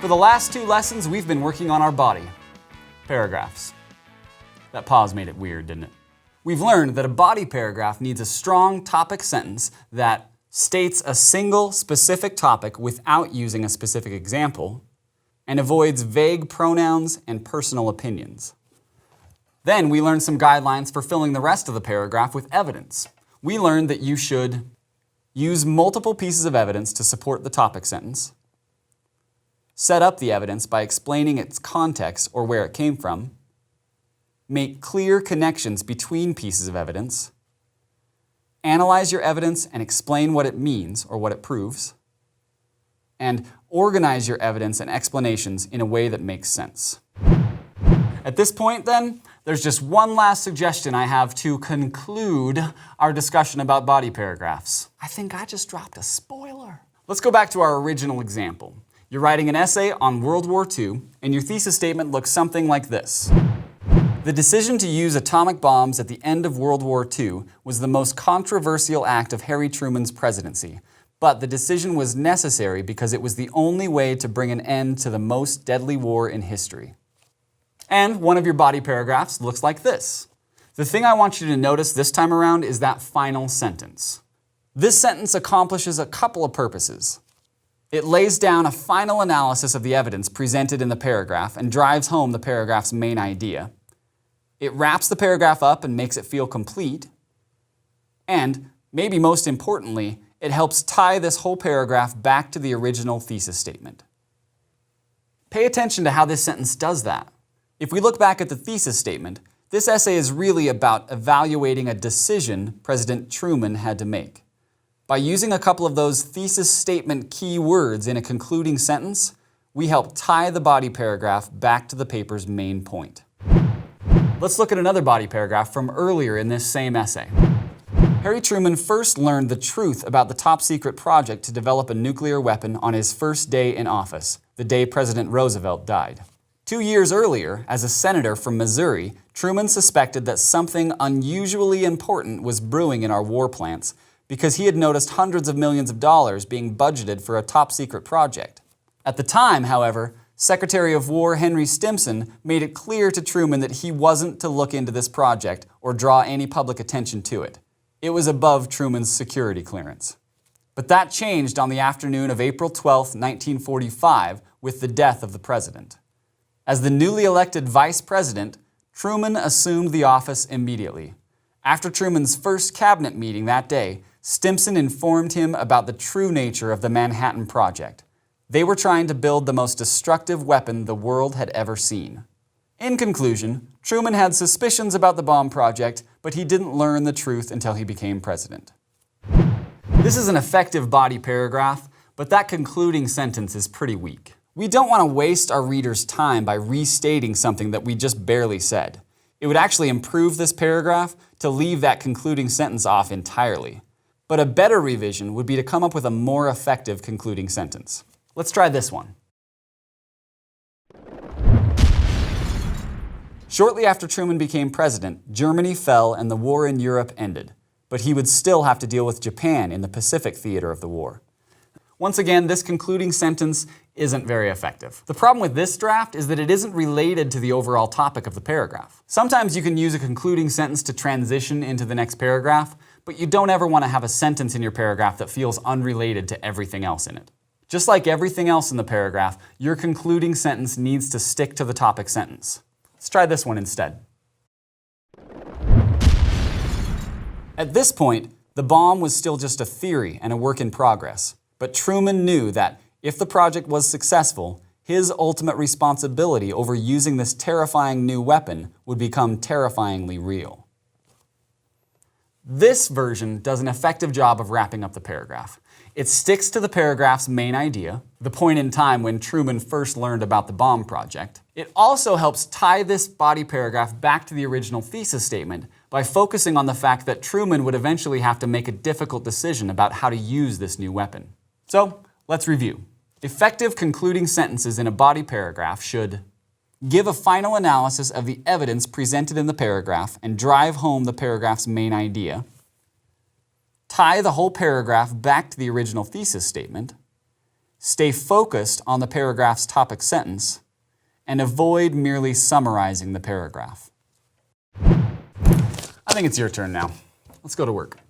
For the last 2 lessons, we've been working on our body. Paragraphs. That pause made it weird, didn't it? We've learned that a body paragraph needs a strong topic sentence that states a single specific topic without using a specific example, and avoids vague pronouns and personal opinions. Then we learned some guidelines for filling the rest of the paragraph with evidence. We learned that you should use multiple pieces of evidence to support the topic sentence, set up the evidence by explaining its context or where it came from, make clear connections between pieces of evidence, analyze your evidence and explain what it means or what it proves, and organize your evidence and explanations in a way that makes sense. At this point, then, there's just one last suggestion I have to conclude our discussion about body paragraphs. I think I just dropped a spoiler. Let's go back to our original example. You're writing an essay on World War II, and your thesis statement looks something like this. The decision to use atomic bombs at the end of World War II was the most controversial act of Harry Truman's presidency, but the decision was necessary because it was the only way to bring an end to the most deadly war in history. And one of your body paragraphs looks like this. The thing I want you to notice this time around is that final sentence. This sentence accomplishes a couple of purposes. It lays down a final analysis of the evidence presented in the paragraph and drives home the paragraph's main idea. It wraps the paragraph up and makes it feel complete. And, maybe most importantly, it helps tie this whole paragraph back to the original thesis statement. Pay attention to how this sentence does that. If we look back at the thesis statement, this essay is really about evaluating a decision President Truman had to make. By using a couple of those thesis statement key words in a concluding sentence, we help tie the body paragraph back to the paper's main point. Let's look at another body paragraph from earlier in this same essay. Harry Truman first learned the truth about the top-secret project to develop a nuclear weapon on his first day in office, the day President Roosevelt died. 2 years earlier, as a senator from Missouri, Truman suspected that something unusually important was brewing in our war plants because he had noticed hundreds of millions of dollars being budgeted for a top-secret project. At the time, however, Secretary of War Henry Stimson made it clear to Truman that he wasn't to look into this project or draw any public attention to it. It was above Truman's security clearance. But that changed on the afternoon of April 12, 1945, with the death of the president. As the newly elected vice president, Truman assumed the office immediately. After Truman's first cabinet meeting that day, Stimson informed him about the true nature of the Manhattan Project. They were trying to build the most destructive weapon the world had ever seen. In conclusion, Truman had suspicions about the bomb project, but he didn't learn the truth until he became president. This is an effective body paragraph, but that concluding sentence is pretty weak. We don't want to waste our readers' time by restating something that we just barely said. It would actually improve this paragraph to leave that concluding sentence off entirely. But a better revision would be to come up with a more effective concluding sentence. Let's try this one. Shortly after Truman became president, Germany fell and the war in Europe ended. But he would still have to deal with Japan in the Pacific theater of the war. Once again, this concluding sentence isn't very effective. The problem with this draft is that it isn't related to the overall topic of the paragraph. Sometimes you can use a concluding sentence to transition into the next paragraph, but you don't ever want to have a sentence in your paragraph that feels unrelated to everything else in it. Just like everything else in the paragraph, your concluding sentence needs to stick to the topic sentence. Let's try this one instead. At this point, the bomb was still just a theory and a work in progress. But Truman knew that if the project was successful, his ultimate responsibility over using this terrifying new weapon would become terrifyingly real. This version does an effective job of wrapping up the paragraph. It sticks to the paragraph's main idea, the point in time when Truman first learned about the bomb project. It also helps tie this body paragraph back to the original thesis statement by focusing on the fact that Truman would eventually have to make a difficult decision about how to use this new weapon. So, let's review. Effective concluding sentences in a body paragraph should give a final analysis of the evidence presented in the paragraph and drive home the paragraph's main idea, tie the whole paragraph back to the original thesis statement, stay focused on the paragraph's topic sentence, and avoid merely summarizing the paragraph. I think it's your turn now. Let's go to work.